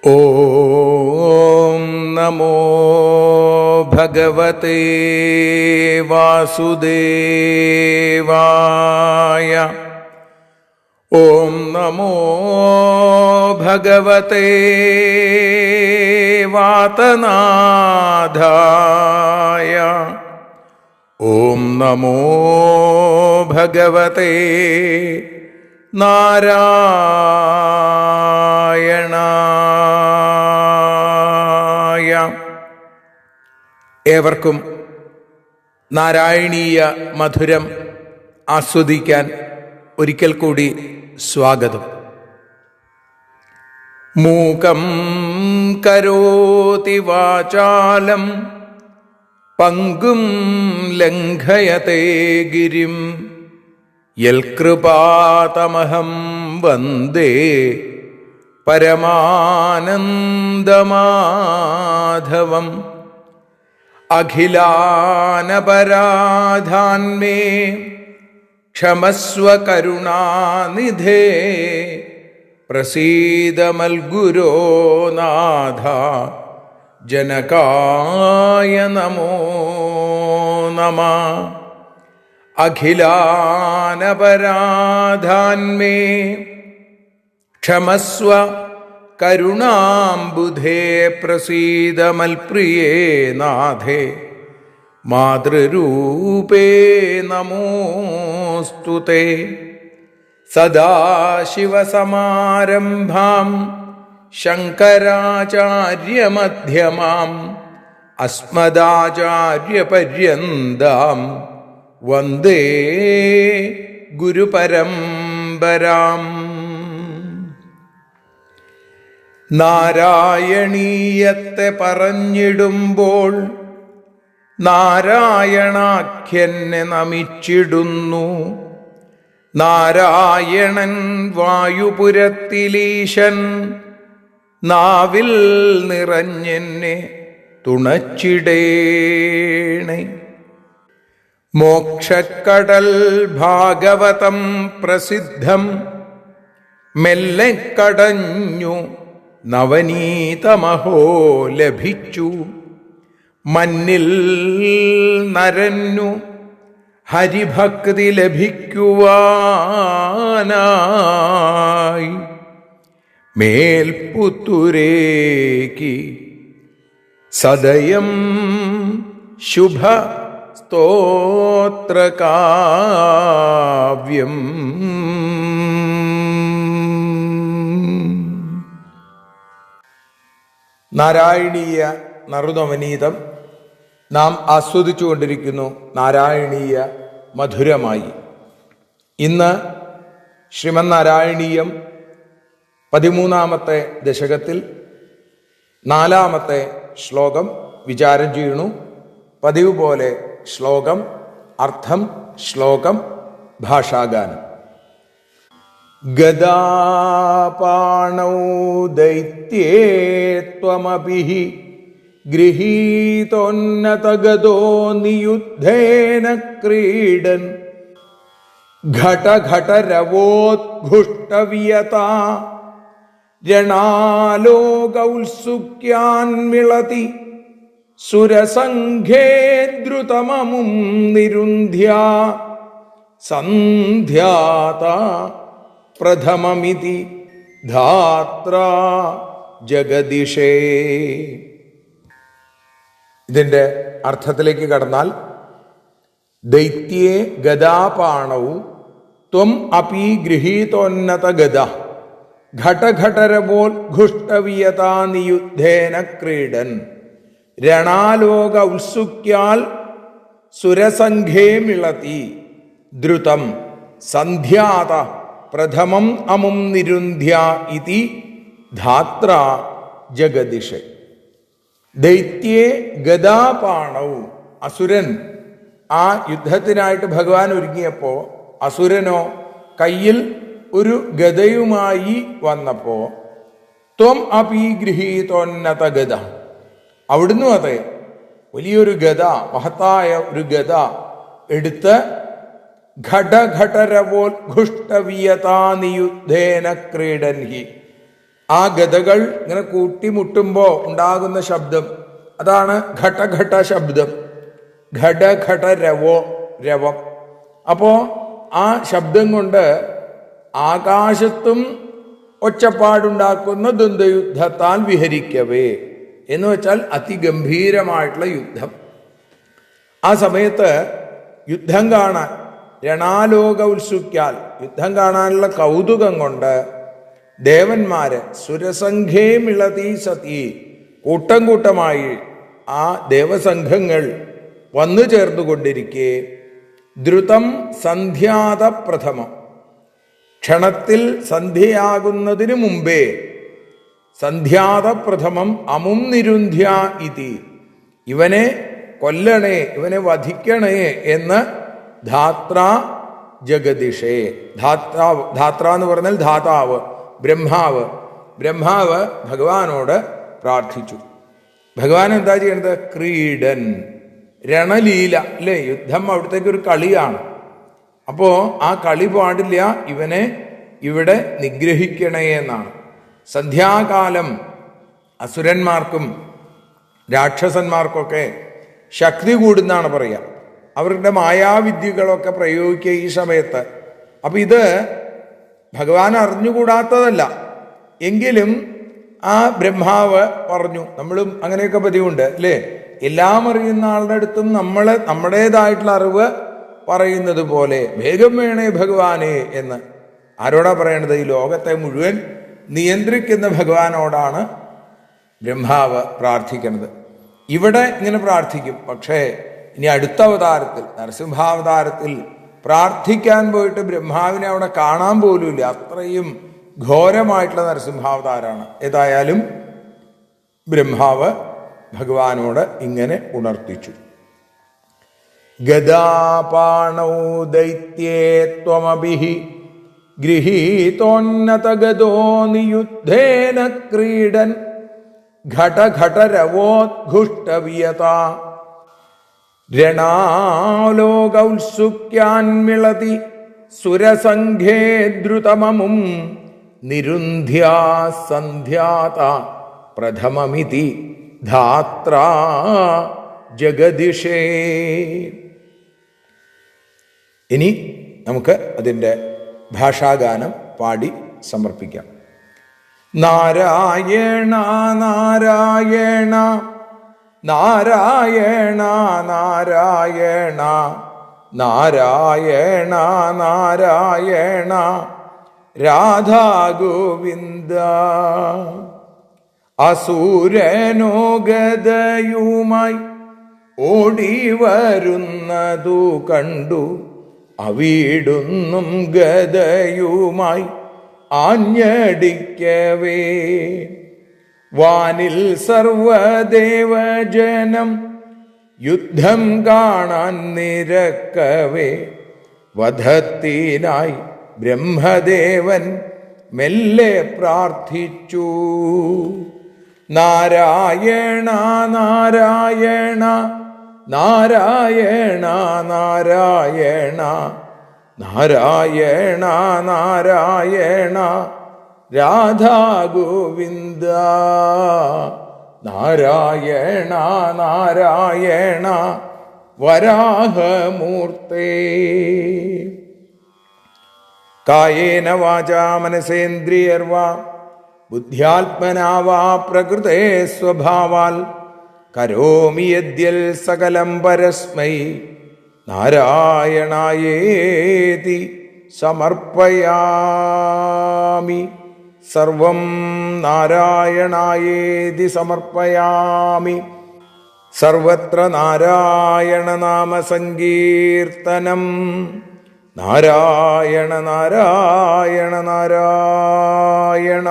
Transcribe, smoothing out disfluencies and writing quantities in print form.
ഓം നമോ ഭഗവതേ വാസുദേവായ. ഓം നമോ ഭഗവതേ വാതനാഥായ. ഓം നമോ ഭഗവതേ നാരായണായ. ഏവർക്കും നാരായണീയ മധുരം ആസ്വദിക്കാൻ ഒരിക്കൽ കൂടി സ്വാഗതം. മൂകം കരോതി വാചാലം പങ്കും ലംഘയത്തെ ഗിരിം യൽകൃപാതമഹം വന്ദേ പരമാനന്ദമാധവം. അഖിലാനപരാധാന്മേ ക്ഷമസ്വ കരുണാനിധേ പ്രസീദ മൽഗുരോ നാഥ ജനകായ നമോ നമഃ. അഖിലാനപരാധാന്മേ ക്ഷമസ്വ കരുണാംബുധേ പ്രസീദ മൽപ്രിയേ നാഥേ മാതൃരൂപേ നമോസ്തുതേ. സദാശിവസമാരംഭാം ശങ്കരാചാര്യമധ്യമാം അസ്മദാചാര്യപര്യന്താം വന്ദേ ഗുരുപരമ്പരാം. നാരായണീയത്തെ പറഞ്ഞിടുമ്പോൾ നാരായണാഖ്യനെ നമിച്ചിടുന്നു. നാരായണൻ വായുപുരത്തിലീശൻ നാവിൽ നിറഞ്ഞെന്നെ തുണച്ചിടേണേ. മോക്ഷക്കടൽ ഭാഗവതം പ്രസിദ്ധം മെല്ലെ കടഞ്ഞു നവനീതമഹോ ലഭിച്ചു. മന്നിൽ നരന്നു ഹരിഭക്തി ലഭിക്കുവാനായി മേൽപുത്തുരേക്ക് സദയം ശുഭ സ്തോത്രകാവ്യം. നാരായണീയ നറുനവനീതം നാം ആസ്വദിച്ചുകൊണ്ടിരിക്കുന്നു നാരായണീയ മധുരമായി. ഇന്ന് ശ്രീമന്നാരായണീയം 13-ാമത്തെ ദശകത്തിൽ 4-ാമത്തെ ശ്ലോകം വിചാരം ചെയ്യണു. പതിവ് പോലെ ശ്ലോകം, അർത്ഥം, ശ്ലോകം, ഭാഷാഗാനം. ഗദാപാണൗ ദൈത്യേ ത്വമപി ഗൃഹീതോന്നതഗതോ നിയുദ്ധേന ക്രീഡൻ ഘടഘടരവോദ്ഘുഷ്ടവിയതാ രണാലോകൗത്സുക്യാന്മിളതി സുരസംഘേ ദ്രുതമമും നിരുന്ധ്യാ സന്ധ്യാത പ്രഥമമിതി ധാത്രാ ജഗദിഷേ. ഇതിൻ്റെ അർത്ഥത്തിലേക്ക് കടന്നാൽ, ദൈത്യേ ഗദാപാണവും ത്വം അപി ഗൃഹീതോന്നത ഗദ ഘടഘടരവോദ്ഘുഷ്ടവിയതാ നിയുദ്ധേന ക്രീഡൻ രണാലോക ഉത്സുക്യാൽ സുരസംഘേ മിളതി ദ്രുതം സന്ധ്യാത പ്രഥമം അമും നിരുന്ധ്യ ഇതി ധാത്ര ജഗദിഷ. ദൈത്യേ ഗദാപാണവും, അസുരൻ ആ യുദ്ധത്തിനായിട്ട് ഭഗവാൻ ഒരുങ്ങിയപ്പോൾ അസുരനോ കയ്യിൽ ഒരു ഗദയുമായി വന്നപ്പോ ത്വം അപി ഗൃഹീതോന്നത ഗദ, അവിടുന്ന് അതെ വലിയൊരു ഗദ, മഹത്തായ ഒരു ഗദ എടുത്ത് ഘടഘടരവോദ്ഘുഷ്ടവിയതാനിയുദ്ധേന ക്രീഡൻഹി, ആ ഗദകൾ ഇങ്ങനെ കൂട്ടിമുട്ടുമ്പോൾ ഉണ്ടാകുന്ന ശബ്ദം, അതാണ് ഘടഘട ശബ്ദം. ഘടഘട രവം. അപ്പോ ആ ശബ്ദം കൊണ്ട് ആകാശത്തും ഒച്ചപ്പാടുണ്ടാക്കുന്ന ദ്വന്ദ്വയുദ്ധത്താൽ വിഹരിക്കവേ, എന്ന് വെച്ചാൽ അതിഗംഭീരമായിട്ടുള്ള യുദ്ധം. ആ സമയത്ത് യുദ്ധം കാണാൻ രണാലോക ഉത്സുക്യാൽ, യുദ്ധം കാണാനുള്ള കൗതുകം കൊണ്ട് ദേവന്മാര് സുരസംഘേ മിളതി സതി, കൂട്ടം കൂട്ടമായി ആ ദേവസംഘങ്ങൾ വന്നു ചേർന്നുകൊണ്ടിരിക്കെ ദ്രുതം സന്ധ്യാത പ്രഥമം, ക്ഷണത്തിൽ സന്ധ്യയാകുന്നതിന് മുമ്പേ സന്ധ്യാത പ്രഥമം അമും നിരുന്ധ്യ ഇതി, ഇവനെ കൊല്ലണേ, ഇവനെ വധിക്കണേ എന്ന് ധാത്ര ജഗദിഷേ, ധാത്ര എന്ന് പറഞ്ഞാൽ ധാതാവ്, ബ്രഹ്മാവ് ഭഗവാനോട് പ്രാർത്ഥിച്ചു. ഭഗവാൻ എന്താ ചെയ്യണത്? ക്രീഡൻ, രണലീല അല്ലേ, യുദ്ധം അവിടത്തേക്ക് ഒരു കളിയാണ്. അപ്പോ ആ കളി പാടില്ല, ഇവനെ ഇവിടെ നിഗ്രഹിക്കണേ എന്നാണ്. സന്ധ്യാകാലം അസുരന്മാർക്കും രാക്ഷസന്മാർക്കൊക്കെ ശക്തി കൂടുന്നാണ് പറയുക. അവരുടെ മായാവിദ്യകളൊക്കെ പ്രയോഗിക്കുക ഈ സമയത്ത്. അപ്പൊ ഇത് ഭഗവാൻ അറിഞ്ഞുകൂടാത്തതല്ല, എങ്കിലും ആ ബ്രഹ്മാവ് പറഞ്ഞു. നമ്മളും അങ്ങനെയൊക്കെ പതിവുണ്ട് അല്ലേ, എല്ലാം അറിയുന്ന ആളുടെ അടുത്തും നമ്മുടേതായിട്ടുള്ള അറിവ് പറയുന്നത് പോലെ വേഗം വേണേ ഭഗവാനെ എന്ന് ആരോടാ പറയണത്? ഈ ലോകത്തെ മുഴുവൻ നിയന്ത്രിക്കുന്ന ഭഗവാനോടാണ് ബ്രഹ്മാവ് പ്രാർത്ഥിക്കുന്നത്. ഇവിടെ ഇങ്ങനെ പ്രാർത്ഥിക്കും, പക്ഷേ ഇനി അടുത്ത അവതാരത്തിൽ, നരസിംഹാവതാരത്തിൽ പ്രാർത്ഥിക്കാൻ പോയിട്ട് ബ്രഹ്മാവിനെ അവിടെ കാണാൻ പോലുമില്ല. അത്രയും ഘോരമായിട്ടുള്ള നരസിംഹാവതാരമാണ്. ഏതായാലും ബ്രഹ്മാവ് ഭഗവാനോട് ഇങ്ങനെ ഉണർത്തിച്ചു. ഗദാപാണൗ ദൈത്യേ ത്വമഭിഹി ഗൃഹീതോന്നതഗതോ നിയുദ്ധേന ക്രീഡൻ ഘടഘടരവോദ്ഘുഷ്ടവിയത രണാലോകൗത്സുക്യാൻമിളതി സുരസംഘേ ദ്രുതമമും നിരുന്ധ്യാ സന്ധ്യാത പ്രഥമമിതി ധാത്ര ജഗദിഷേ. ഇനി നമുക്ക് അതിൻ്റെ ഭാഷാഗാനം പാടി സമർപ്പിക്കാം. നാരായണ നാരായണ നാരായണ നാരായണ നാരായണ നാരായണ രാധാ ഗോവിന്ദ. അസൂരനോ ഗദയുമായി ഓടി വരുന്നതു കണ്ടു, അവിടുന്നും ഗദയുമായി ആഞ്ഞടിക്കവേ വാനിൽ സർവദേവജനം യുദ്ധം കാണാൻ നിരക്കവേ വധത്തിനായി ബ്രഹ്മദേവൻ മെല്ലെ പ്രാർത്ഥിച്ചു. നാരായണ നാരായണ നാരായണ നാരായണ നാരായണ നാരായണ രാധാ ഗോവിന്ദ. നാരായണ നാരായണ വരാഹമൂർത്തേ. കായേന വാചാ മനസേന്ദ്രിയർവാ ബുദ്ധ്യാത്മനാ വാ പ്രകൃതേ സ്വഭാവാൽ കരോമി യദ്യൽ സകലം പരസ്മൈ നാരായണായേതി സമർപ്പയാമി. സർവം നാരായണായേതി സമർപ്പയാമി. സർവത്ര നാരായണ നാമ സങ്കീർത്തനം. നാരായണ നാരായണ നാരായണ.